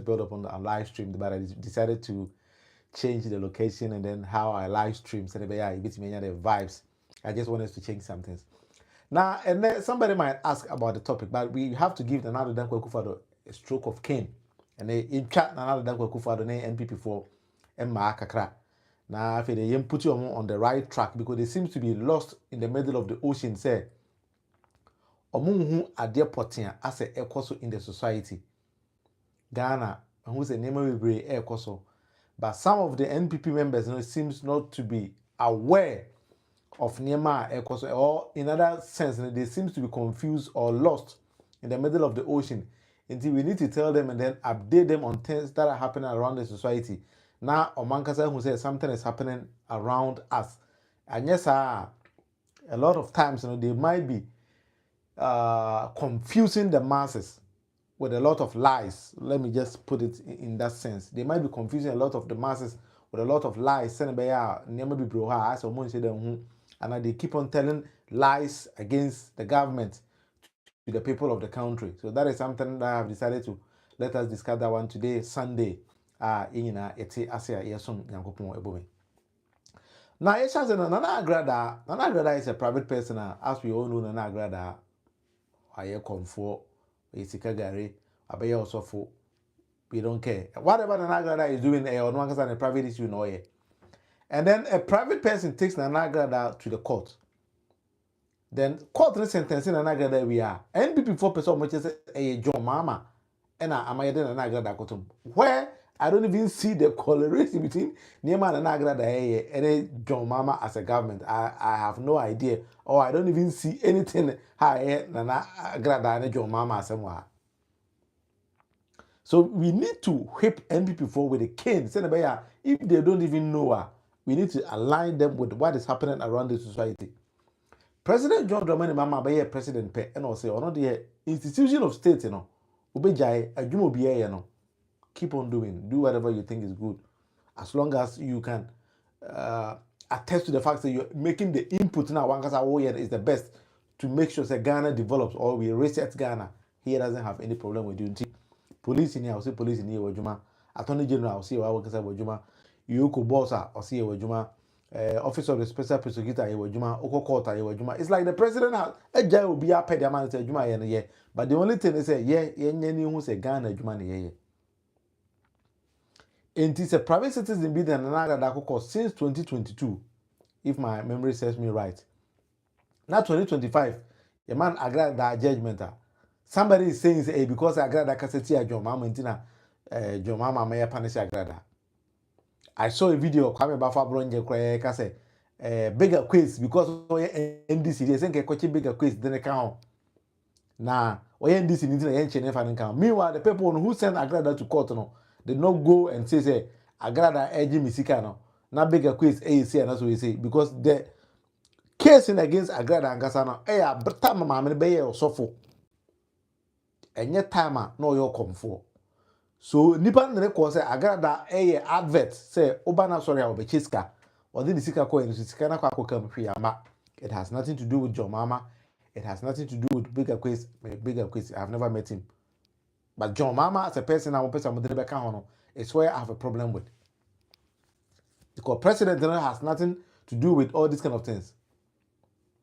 build up on the live stream, but I decided to change the location and then how I live stream. So yeah, a bit many the vibes. I just wanted to change some things. Now, and then somebody might ask about the topic, but we have to give another Danko Kufado a stroke of cane. And they in chat another Danko Kufado NPP for Emma Kakra. Now, if they put you on the right track because they seem to be lost in the middle of the ocean, say, Omunhu adeɛ pɔtea asɛ ɛkɔ so in the society. Ghana, who's a name of ɛkɔ so. But some of the NPP members seems not to be aware of Nema Ekoso, or in other sense, they seem to be confused or lost in the middle of the ocean. Until we need to tell them and then update them on things that are happening around the society. Now, Omankasa who says something is happening around us. And yes, a lot of times, they might be confusing the masses with a lot of lies. Let me just put it in that sense. They might be confusing a lot of the masses with a lot of lies. And they keep on telling lies against the government to the people of the country. So that is something that I have decided to let us discuss that one today, Sunday. Now, Nana Agrada is a private person, as we all know. Nana Agrada, I comfort. Isika Gary, Abaya also we don't care. Whatever Nanagrada is doing, or no one a private issue, no. And then a private person takes Nanagrada to the court. Then court sentencing Nanagrada we are. NPP 4% which is a John Mama, and I'm a Nanagrada Kotum. Where I don't even see the correlation between Nema and Nanagrada and a John Mama as a government. I have no idea, or I don't even see anything higher than Nanagrada and John Mama somewhere. So we need to whip NPP for with a cane. If they don't even know her, we need to align them with what is happening around the society. President John Dramani Mama be president pe and also one of the institution of state, Ubejai, Ajumo keep on doing. Do whatever you think is good. As long as you can attest to the fact that you're making the input now, one is the best to make sure that Ghana develops or we reset Ghana. He doesn't have any problem with you. Police in here, I'll say police in here, Wajuma. Attorney General, I'll see Wajuma. Yoko Bossa, I'll see Wajuma. Office of the Special Prosecutor, Wajuma. Oko Court, Wajuma. It's like the president has a guy will be a pay the man to Juma, yeah. But the only thing is, who say Ghana, Juma, yeah. It is a private citizen bid and another that since 2022, if my memory serves me right. Now 2025, a man agreed that judgment. Somebody is saying, hey, because I agree that cassette John Mama John Mama may punish Agrada. I saw a video of Kwame Bafa Bronje Kweka say bigger quiz because NDC they think a coaching bigger quiz than a count. Now, NDC needs an ancient and count. Meanwhile, the people who sent Agrada to court did not go and say Agrada edgy Misikano. Now bigger quiz AC and that's what we say because the case against Agrada and Gasano, but time mamma be or so. And yet timer no your comfort. So nipa ne ko say Agrada advert say obana sorry obe chiska or the sika ko en sika na kwa kam hwiama. It has nothing to do with John Mama. It has nothing to do with bigger quiz. I've never met him. But John Mama as a person I want person model beka hono is where I have a problem with. Because president has nothing to do with all these kind of things.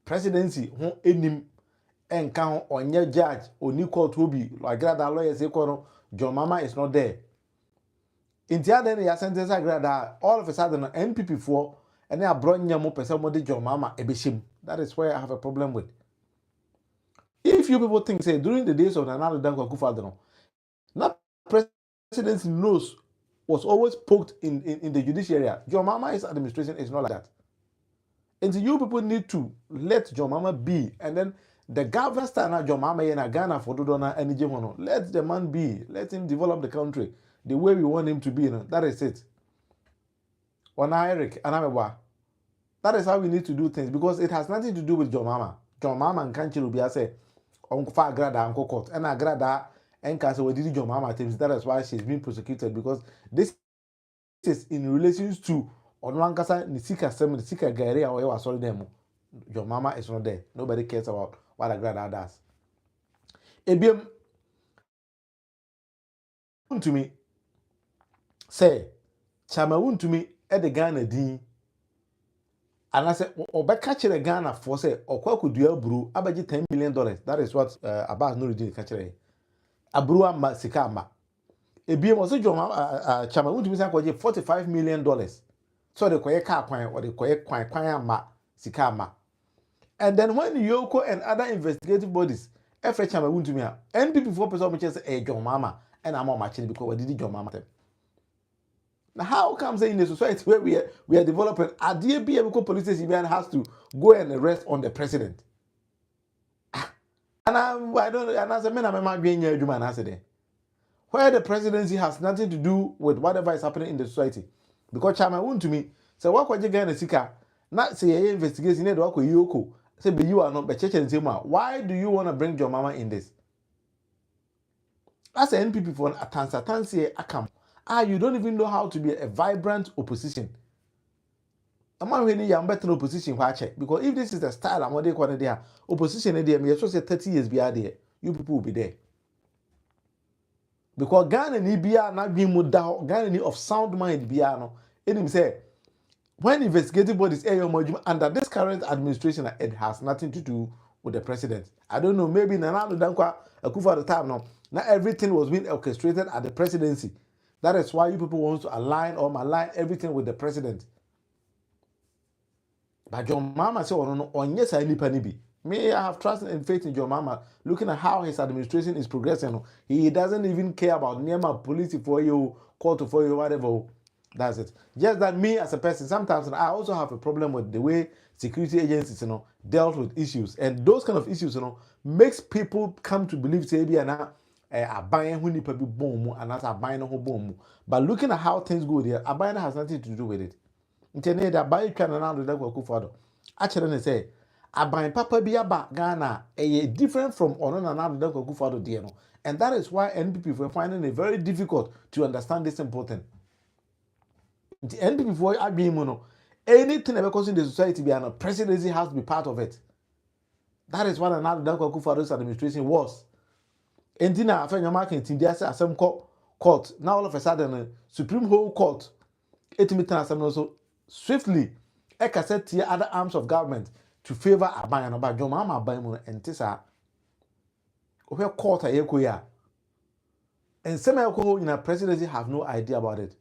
Presidency who enim and count on your judge or new court will be like that lawyers say John Mama is not there. In the other day, sentence all of a sudden NPP4 and they are brought your more person John Mama ebeshim. That is where I have a problem with. If you people think say during the days of Nana Danko Akufo-Addo, not presidency knows was always poked in the judiciary. John Mama's administration is not like that. And so you people need to let John Mama be, and then the governor stand John Mama in Ghana for Dodona and Nijemono. Let the man be. Let him develop the country the way we want him to be. That is it. Wana Eric, Anamewa. That is how we need to do things because it has nothing to do with John Mama. John Mama and Kanchi will be say, Uncle Agrada, Uncle Court, and Agrada, and Cancer, what did John Mama things? That is why she's being prosecuted because this is in relation to Onwankasa, Nisika Sem, Nisika Gary, or you are sorry them. John Mama is not there. Nobody cares about what Agrada does. Ebium to me, say chama wuntumi e de Ghana din anase obeka kire Ghana for say okwakodua aburu abaji $10 million. That is what Abbas Nuruddin ka kire aburu amma sika amma ebie mo so joma chama wuntumi say kwaje $45 million. So the koye car kwan or the koye kwan amma sika amma. And then when Yoko and other investigative bodies every chama wuntumi a NPP for person me say e joma and I'm on matching because we did joma. Now, how comes in a society where we are developing a DAB because police station has to go and arrest on the president? And I don't, and as a man, I'm being a human accident. Where the presidency has nothing to do with whatever is happening in the society. Because Chama won't to me, so what could you get a sika? Not say a investigation, Yoko, say, but you are not, but church and say, why do you want to bring your mama in this? As an NPP for a tansi akam. You don't even know how to be a vibrant opposition. I'm not really a better opposition because if this is the style I'm going to opposition there, me say 30 years be there, you people will be there. Because Ghana ni biya not being muda, Ghana ni of sound mind biya no. And him say when investigative bodies under this current administration, it has nothing to do with the president. I don't know, maybe Nana Dankwa Akufo at the time now. Not everything was being orchestrated at the presidency. That is why you people want to align or malign everything with the president. But John Mama said, on yes, I need me, I have trust and faith in John Mama. Looking at how his administration is progressing, he doesn't even care about Nema police for you, court for you, whatever. That's it. Just that me as a person, sometimes I also have a problem with the way security agencies, dealt with issues. And those kind of issues, makes people come to believe, say, buying who nipa be bomb and that's buying a whole bomb. But looking at how things go there, buying has nothing to do with it. Internet that buy can around the go for. Actually, say buying papa be about Ghana different from on another the go for the and that is why NPP were finding it very difficult to understand this important. The NPP for being anything that goes in the society be a presidency has to be part of it. That is what another the go for administration was. And then after your market, there's some court. Now all of a sudden, Supreme Court, 8 meters also swiftly, set here other arms of government to favor Abayan about your mama Baimon and Tessa. Where court a year. And some alcohol in a presidency have no idea about it.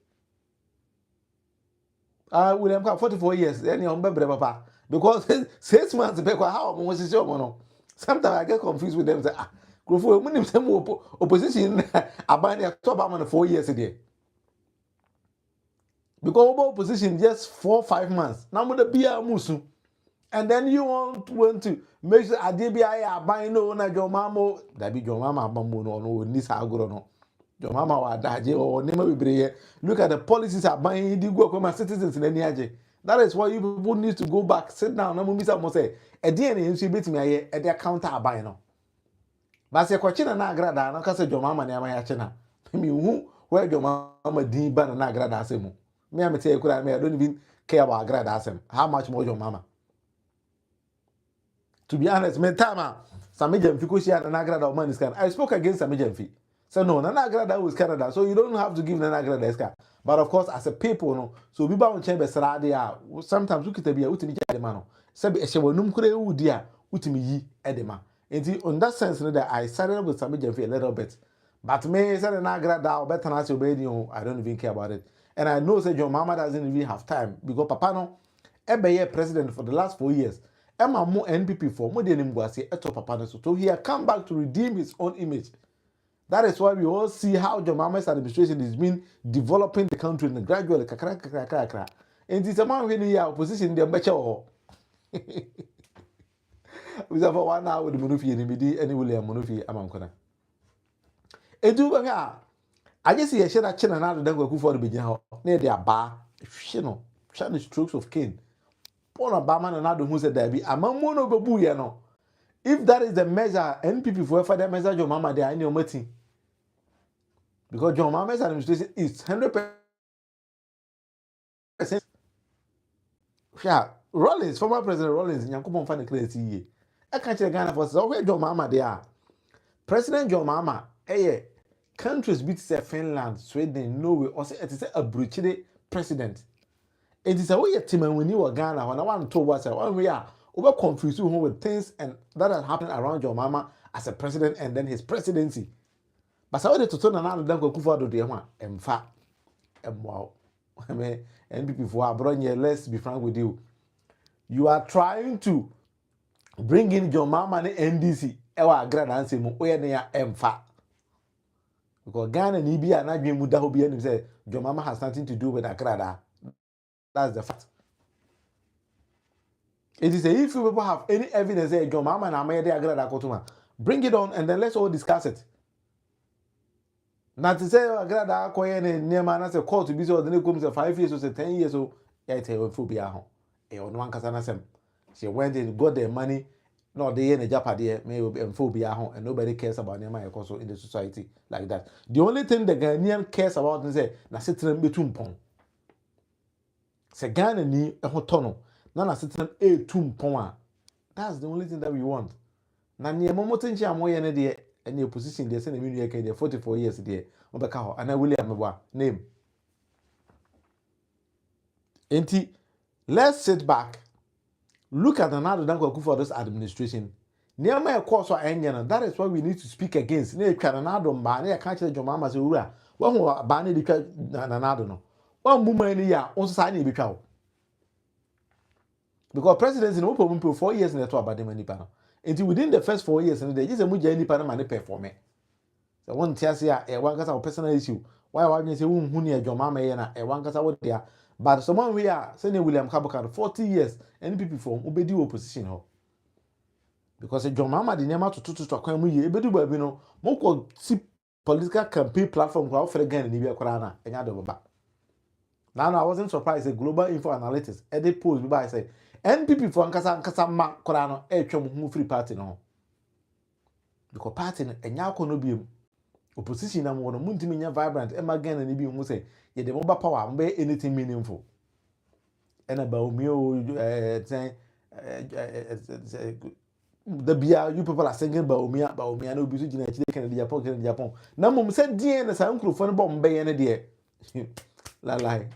We have got 44 years, then you're papa. Because 6 months back, how was it your sometimes I get confused with them. Say, opposition about the top 4 years a day. Because opposition just 4 or 5 months. Now with the beer musu. And then you want to make sure ADBI buying no na your mama that be your mama bambo no this agro. Your mama wa daje or name we look at the policies are buying the go come citizens in any age. That is why you people need to go back, sit down, na mo misa mo say e dey na nso betimi aye e dey counter aban no. But say kwachi na agrada na ka say your mama na ya na. Me hu where your mama din ba na agrada asemu. Me am tell you kura me I don't even care about agrada asem. How much more your mama? To be honest, me time Samija Mfi share na agrada man is can. I spoke against Samija Mfi. So no, Nana Agrada was Canada, so you don't have to give Nana Agrada Eska. But of course, as a people, no, so we bound chamber Saradia. Sometimes we could be a utimi edemano. Sabi Eshewanum Kure Udia, Utimi Yi Edema. And on that sense, that I sided with Samija Mfi a little bit. But me said Nana Agrada or better not obey you, I don't even care about it. And I know that your mama doesn't even have time because Papa no, Ebeye president for the last 4 years. Emma more NPP for more than him was say eto Papa no, so he had come back to redeem his own image. That is why we all see how John Mahama's administration is been developing the country and gradually kakra. And it's a man when he opposition the better or we have 1 hour with Munufie and Midi and William Munufie Amankona. Edu I just see a share that channel now that go for the beginning near their bar, shining strokes of cane. Paul Obama and another who said there be a mamono babu. If that is the measure, NPP for that measure, your mama there in your meeting. Because John Mahama's administration is 100%. Yeah, Rollins, former President Rollins, Yankupon Fanny Crazy. I can't tell Ghana for so where John Mahama they are. President John Mahama, countries beat say Finland, Sweden, Norway, or say it is a brutal president. It is a way team when you were Ghana when I want to was one we are over confused with things and that has happened around your mama as a president and then his presidency. But I wanted to turn another damn kufa do the one and fat and wow. I mean, NPP for Abronya, let's be frank with you. You are trying to bring in your mama and NDC. Ewa grand answer mo oye ne ya emfa. Because Ghana ni bi na dwen mu da ho bi anim say your mama has nothing to do with Accra. That's the fact. It is a, if you people have any evidence that your mama na made Accra Kotuma, bring it on and then let's all discuss it. Now to say Accra koye ne niema na say court bi so the come say 5 years or say 10 years so ya tell you phobia ho. E on one kasa na sem. She went and got their money. No, they in a Japan maybe and phobia home, and nobody cares about them also in the society like that. The only thing the Ghanaian cares about is say na sitting between pong. Se Ghana ni a hotono, na sitting a tumpon. That's the only thing that we want. Na near Momotinchi amoya ne de any opposition they send a million year 44 years there. Obeka and I William name. Enti, let's sit back. Look at another Danko for this administration. Near my course or engine, that is what we need to speak against. Near Canada, Bani, can't your mama say, one more Bani, another no. One woman in a year, also signing because presidency no problem for 4 years in the top about the money panel. Until within the first 4 years, and they just a muja any panel money pay for me. So one tells you, a one case of personal issue. Why you say, who near your mama, and a one case out there. But someone we are saying William Kabaka 40 years NPP form obedi opposition ho because John Mama the name to akwan mu ye ebedu ba bi no moko si political campaign platform kwa ofere Ghana ni bi akora na enya do baba. Now I wasn't surprised a global info analytics edit post bi by say NPP for ankasa ma kora no etwem hu free party no because party no enya akono bi opposition na mo no muntimi nya vibrant e ma Ghana ni bi hu say ye the mobile power mbe anything meaningful and about me the bia you people are singing about me no be so gina chile kan Japan na mum say die na sa nkrofo no bom be ye ne de la lie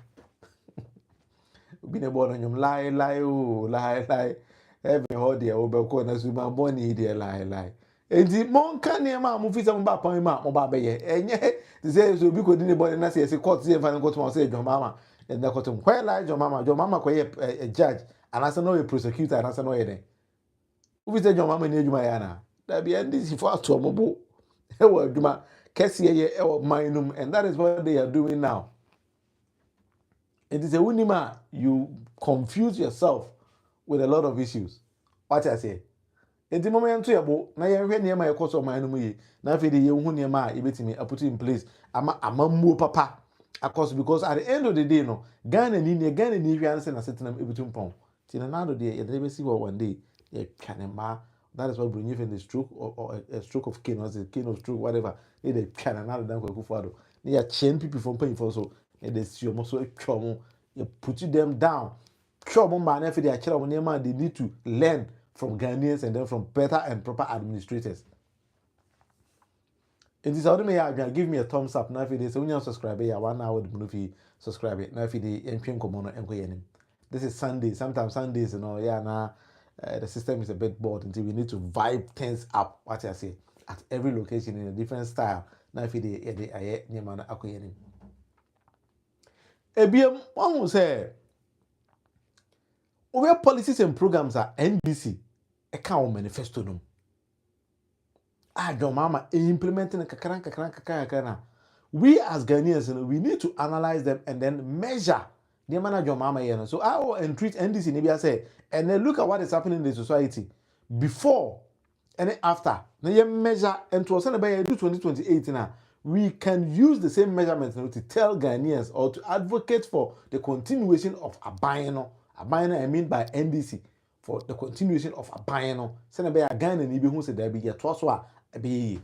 obi ne bo no nyum lie every holiday obe ko na su ma boni de lie enti mon kan ne ma mu fi se mo ba pan ma mo ba be ye enye ti say so bi ko di ne bo na say court say fa ne court mo say John Mama and the court where lie John Mama ko a judge and as no a prosecutor and as no ye den we say John Mama ni adwuma ya na da bi NDC for ato omobo e wo adwuma kese ye e wo minum and that is what they are doing now. It is a winima you confuse yourself with a lot of issues. What I say enti moment to yabo na ye hwe niam ye koso man no mu yi na fe de ye hu niam a e betimi a put in place amammuo papa akos because at the end of the day no Ghana ni hwe say na setenam e betum pon ti na nado de ye dey see one day ye twanema. That is what bring you in the stroke or a stroke of cane or the cane of stroke whatever they can another than Kufuado. They are chain people from paying for so they see almost so trouble you put them down trouble man if they are children they need to learn from Ghanaians and then from better and proper administrators. It is only me give me a thumbs up now if it is when you subscribe 1 hour with Munufie subscribe it now if it is this is Sunday, sometimes Sundays now the system is a bit bored until we need to vibe things up. What I say at every location in a different style. Now if it aye near man akoyenim. Ebiem one will say our policies and programs are NDC a cow manifesto no. John Mama implementing kakran. We as Ghanaians we need to analyze them and then measure the man John Mama. So I will entreat NDC maybe I say and then look at what is happening in the society before and after. Now you measure and to send by 2028 now. We can use the same measurements to tell Ghanaians or to advocate for the continuation of Abayano. Abayano I mean by NDC for the continuation of Abayano. Send by a Ghana and who said there be a twaswa be.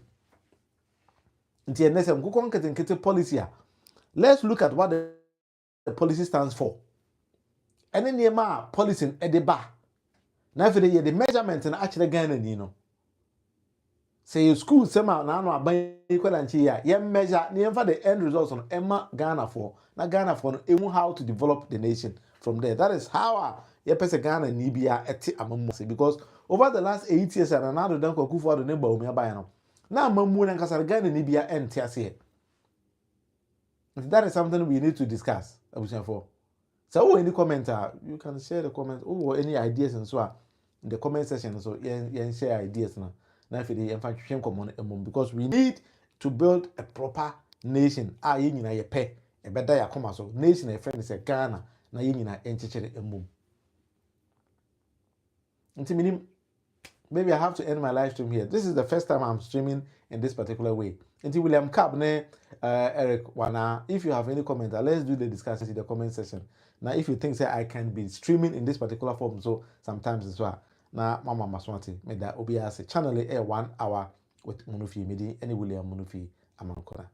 Until next time, go policy. Let's look at what the policy stands for. And then the policy at the bar. Now for the measurement and actually Ghana, say school sema na no aban kwala nchi ya ye measure ne for the end results on Emma Ghana for na Ghana for no emu how to develop the nation from there. That is how ye pese Ghana ni bia eti amamuse, because over the last 8 years and another dan kwakufu ado ne ba omi aban no na amamu na nkasa Ghana ni bia enti ase. That is something we need to discuss. For so any commenter, you can share the comments or any ideas and so in the comment section. So you share ideas now. Now if you because we need to build a proper nation. You know your pay a better ya come so nation a friend is a Ghana na you know enchichere emum. Maybe I have to end my live stream here. This is the first time I'm streaming in this particular way. Until William Cabne, Eric Wana, if you have any comment, let's do the discussion in the comment section. Now, if you think say I can be streaming in this particular form, so sometimes as well. Now, Mama Maswanti made that OBS channel 1 hour with Munufie, Medi, any William Munufie Amankona.